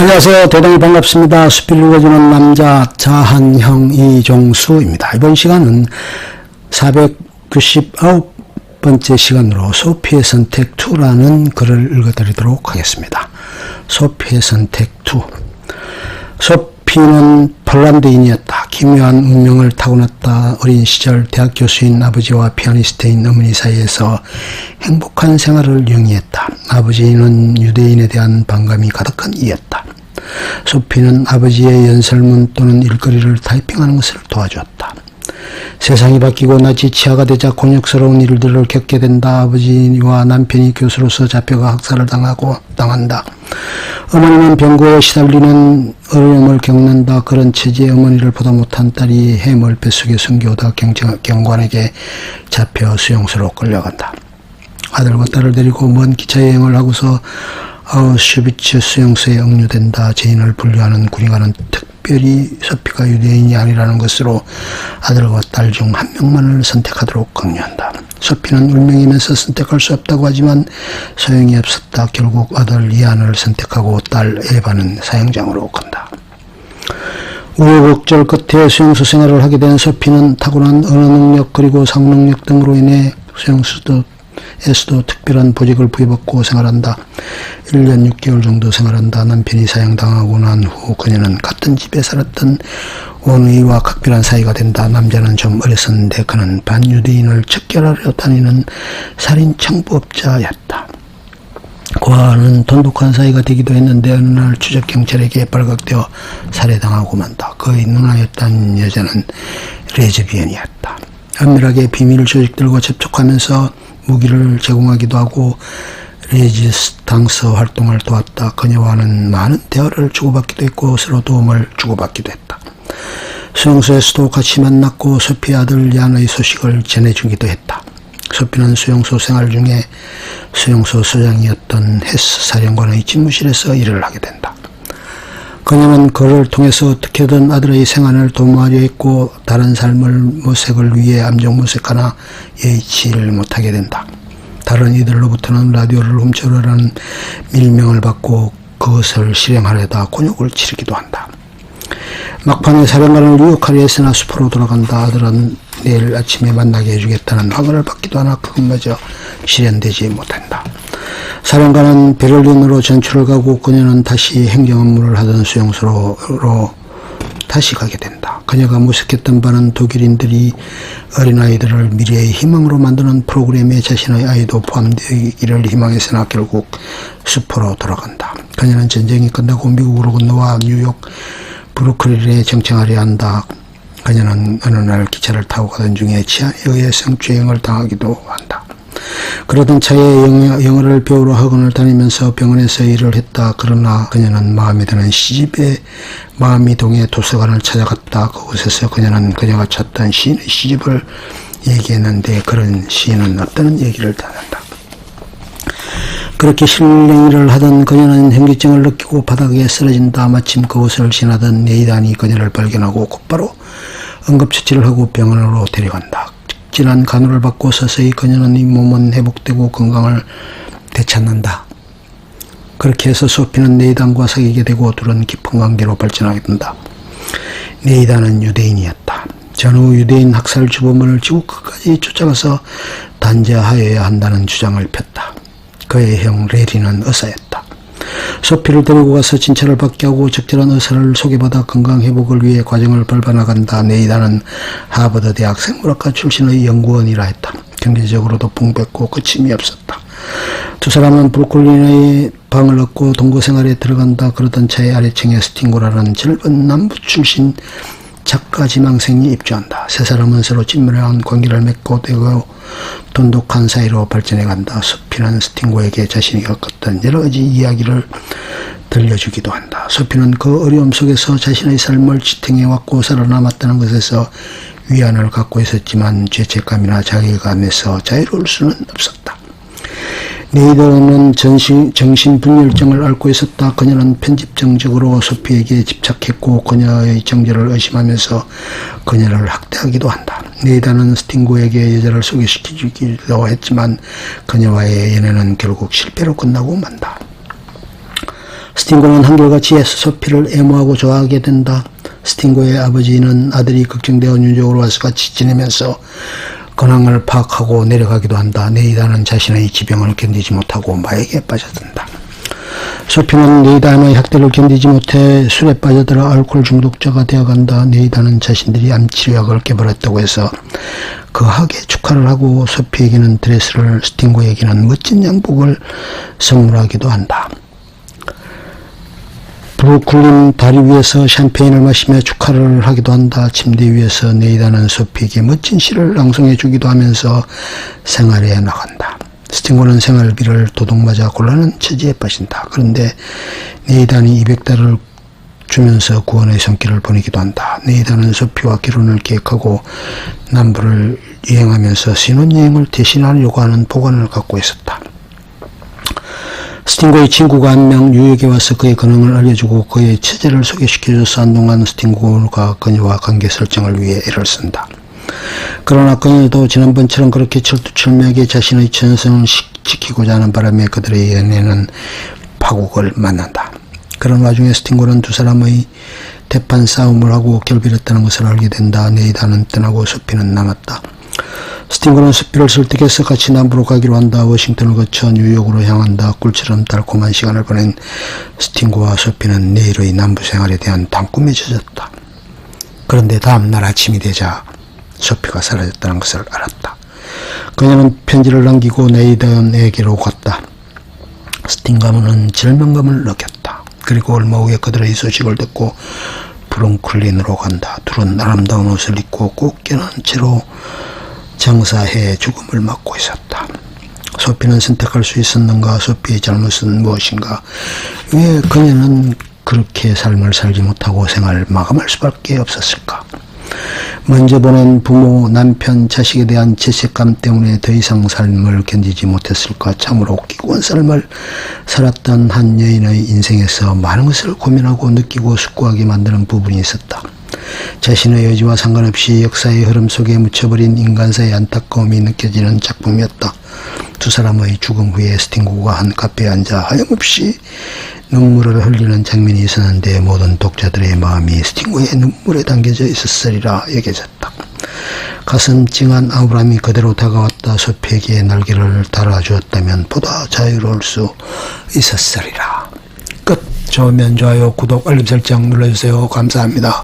안녕하세요. 대단히 반갑습니다. 숲을 읽어주는 남자 자한형 이종수입니다. 이번 시간은 499번째 시간으로 소피의 선택 2라는 글을 읽어드리도록 하겠습니다. 소피의 선택 2. 소피는 폴란드인이었다. 기묘한 운명을 타고났다. 어린 시절 대학 교수인 아버지와 피아니스트인 어머니 사이에서 행복한 생활을 영위했다. 아버지는 유대인에 대한 반감이 가득한 이였다. 소피는 아버지의 연설문 또는 일거리를 타이핑하는 것을 도와주었다. 세상이 바뀌고 나치 치하가 되자 곤욕스러운 일들을 겪게 된다. 아버지와 남편이 교수로서 잡혀가 학살을 당한다. 어머니는 병고에 시달리는 어려움을 겪는다. 그런 체제의 어머니를 보다 못한 딸이 해멀 뱃속에 숨겨오다 경관에게 잡혀 수용소로 끌려간다. 아들과 딸을 데리고 먼 기차 여행을 하고서 아우슈비츠 수용소에 억류된다. 죄인을 분류하는 군의관은 특별히 소피가 유대인이 아니라는 것으로 아들과 딸 중 한 명만을 선택하도록 강요한다. 소피는 울명이면서 선택할 수 없다고 하지만 소용이 없었다. 결국 아들 이안을 선택하고 딸 에바는 사형장으로 간다. 우여곡절 끝에 수용소 생활을 하게 된 소피는 타고난 언어 능력 그리고 상호 능력 등으로 인해 수용소에서도 특별한 보직을 부여받고 생활한다. 1년 6개월 정도 생활한다. 남편이 사형당하고 난 후 그녀는 같은 집에 살았던 원의와 각별한 사이가 된다. 남자는 좀 어렸었는데 그는 반유대인을 척결하려 다니는 살인 청부업자였다. 그와는 돈독한 사이가 되기도 했는데 어느 날 추적경찰에게 발각되어 살해당하고 만다. 그의 누나였던 여자는 레즈비언이었다. 은밀하게 비밀 조직들과 접촉하면서 무기를 제공하기도 하고 레지스탕스 활동을 도왔다. 그녀와는 많은 대화를 주고받기도 했고 서로 도움을 주고받기도 했다. 수용소에서도 같이 만났고 소피의 아들 얀의 소식을 전해주기도 했다. 소피는 수용소 생활 중에 수용소 소장이었던 헤스 사령관의 집무실에서 일을 하게 된다. 그녀는 그를 통해서 어떻게든 아들의 생안을 도모하려 했고 다른 삶을 모색을 위해 암정모색하나 예의치를 못하게 된다. 다른 이들로부터는 라디오를 훔쳐오라는 밀명을 받고 그것을 실행하려다 곤욕을 치르기도 한다. 막판에 사령관을 유혹하려 했으나 숲으로 돌아간다. 아들은 내일 아침에 만나게 해주겠다는 확언을 받기도 하나 그것마저 실현되지 못한다. 사령관은 베를린으로 전출을 가고 그녀는 다시 행정 업무를 하던 수용소로 다시 가게 된다. 그녀가 모색했던 바는 독일인들이 어린아이들을 미래의 희망으로 만드는 프로그램에 자신의 아이도 포함되기를 희망했으나 결국 숲으로 돌아간다. 그녀는 전쟁이 끝나고 미국으로 건너와 뉴욕 브루클린에 정착하려 한다. 그녀는 어느 날 기차를 타고 가던 중에 치안에 의해 성추행을 당하기도 한다. 그러던 차에 영어를 배우러 학원을 다니면서 병원에서 일을 했다. 그러나 그녀는 마음에 드는 시집에 마음이 동해 도서관을 찾아갔다. 그곳에서 그녀는 그녀가 찾던 시인의 시집을 얘기했는데 그런 시인은 어떤 얘기를 전한다. 그렇게 실랭이를 하던 그녀는 현기증을 느끼고 바닥에 쓰러진다. 마침 그곳을 지나던 네이단이 그녀를 발견하고 곧바로 응급처치를 하고 병원으로 데려간다. 진한 간호를 받고 서서히 그녀는 이 몸은 회복되고 건강을 되찾는다. 그렇게 해서 소피는 네이단과 사귀게 되고 둘은 깊은 관계로 발전하게 된다. 네이단은 유대인이었다. 전후 유대인 학살 주범을 지구 끝까지 쫓아가서 단죄하여야 한다는 주장을 폈다. 그의 형 레리는 의사였다. 소피를 데리고 가서 진찰을 받게 하고 적절한 의사를 소개받아 건강회복을 위해 과정을 밟아나간다. 네이단은 하버드 대학 생물학과 출신의 연구원이라 했다. 경제적으로도 풍부했고 거침이 없었다. 두 사람은 브루클린의 방을 얻고 동거생활에 들어간다. 그러던 차에 아래층에 스팅고라는 젊은 남부 출신 작가 지망생이 입주한다. 세 사람은 서로 친밀한 관계를 맺고 되고 돈독한 사이로 발전해간다. 소피는 스팅고에게 자신이 겪었던 여러 가지 이야기를 들려주기도 한다. 소피는 그 어려움 속에서 자신의 삶을 지탱해왔고 살아남았다는 것에서 위안을 갖고 있었지만 죄책감이나 자괴감에서 자유로울 수는 없었다. 네이더는 정신분열증을 앓고 있었다. 그녀는 편집정적으로 소피에게 집착했고 그녀의 정절을 의심하면서 그녀를 학대하기도 한다. 네이더는 스팅고에게 여자를 소개시켜주기도 했지만 그녀와의 연애는 결국 실패로 끝나고 만다. 스팅고는 한결같이 소피를 애모하고 좋아하게 된다. 스팅고의 아버지는 아들이 걱정되어 뉴욕으로 와서 같이 지내면서 근황을 파악하고 내려가기도 한다. 네이다는 자신의 지병을 견디지 못하고 마약에 빠져든다. 소피는 네이다의 학대를 견디지 못해 술에 빠져들어 알코올 중독자가 되어간다. 네이다는 자신들이 암치료약을 개발했다고 해서 거하게 축하를 하고 소피에게는 드레스를, 스팅고에게는 멋진 양복을 선물하기도 한다. 브루클린 다리 위에서 샴페인을 마시며 축하를 하기도 한다. 침대 위에서 네이다는 소피에게 멋진 시를 낭송해 주기도 하면서 생활에 나간다. 스팅고는 생활비를 도둑맞아 곤란한 처지에 빠진다. 그런데 네이다는 $200을 주면서 구원의 손길을 보내기도 한다. 네이다는 소피와 결혼을 계획하고 남부를 여행하면서 신혼여행을 대신하려고 하는 보관을 갖고 있었다. 스팅고의 친구가 한 명 뉴욕에 와서 그의 근황을 알려주고 그의 처제를 소개시켜줘서 한동안 스팅고가 그녀와 관계 설정을 위해 애를 쓴다. 그러나 그녀도 지난번처럼 그렇게 철두철미하게 자신의 전성을 지키고자 하는 바람에 그들의 연애는 파국을 만난다. 그런 와중에 스팅고는 두 사람의 대판 싸움을 하고 결별했다는 것을 알게 된다. 네이다는 떠나고 소피는 남았다. 스팅고는 소피를 설득해서 같이 남부로 가기로 한다. 워싱턴을 거쳐 뉴욕으로 향한다. 꿀처럼 달콤한 시간을 보낸 스팅고와 소피는 내일의 남부 생활에 대한 단꿈에 젖었다. 그런데 다음날 아침이 되자 소피가 사라졌다는 것을 알았다. 그녀는 편지를 남기고 네이다에게로 갔다. 스팅고는 절망감을 느꼈다. 그리고 얼마 후에 그들의 소식을 듣고 브루클린으로 간다. 둘은 아름다운 옷을 입고 꼭 껴는 채로 장사해 죽음을 맞고 있었다. 소피는 선택할 수 있었는가? 소피의 잘못은 무엇인가? 왜 그녀는 그렇게 삶을 살지 못하고 생활을 마감할 수밖에 없었을까? 먼저 보낸 부모, 남편, 자식에 대한 죄책감 때문에 더 이상 삶을 견디지 못했을까? 참으로 기구한 삶을 살았던 한 여인의 인생에서 많은 것을 고민하고 느끼고 숙고하게 만드는 부분이 있었다. 자신의 의지와 상관없이 역사의 흐름 속에 묻혀버린 인간사의 안타까움이 느껴지는 작품이었다. 두 사람의 죽음 후에 스팅고가 한 카페에 앉아 하염없이 눈물을 흘리는 장면이 있었는데 모든 독자들의 마음이 스팅고의 눈물에 담겨져 있었으리라 여겨졌다. 가슴 찡한 아우람이 그대로 다가왔다. 소피에게 날개를 달아주었다면 보다 자유로울 수 있었으리라. 끝. 좋으면 좋아요, 구독, 알림 설정 눌러주세요. 감사합니다.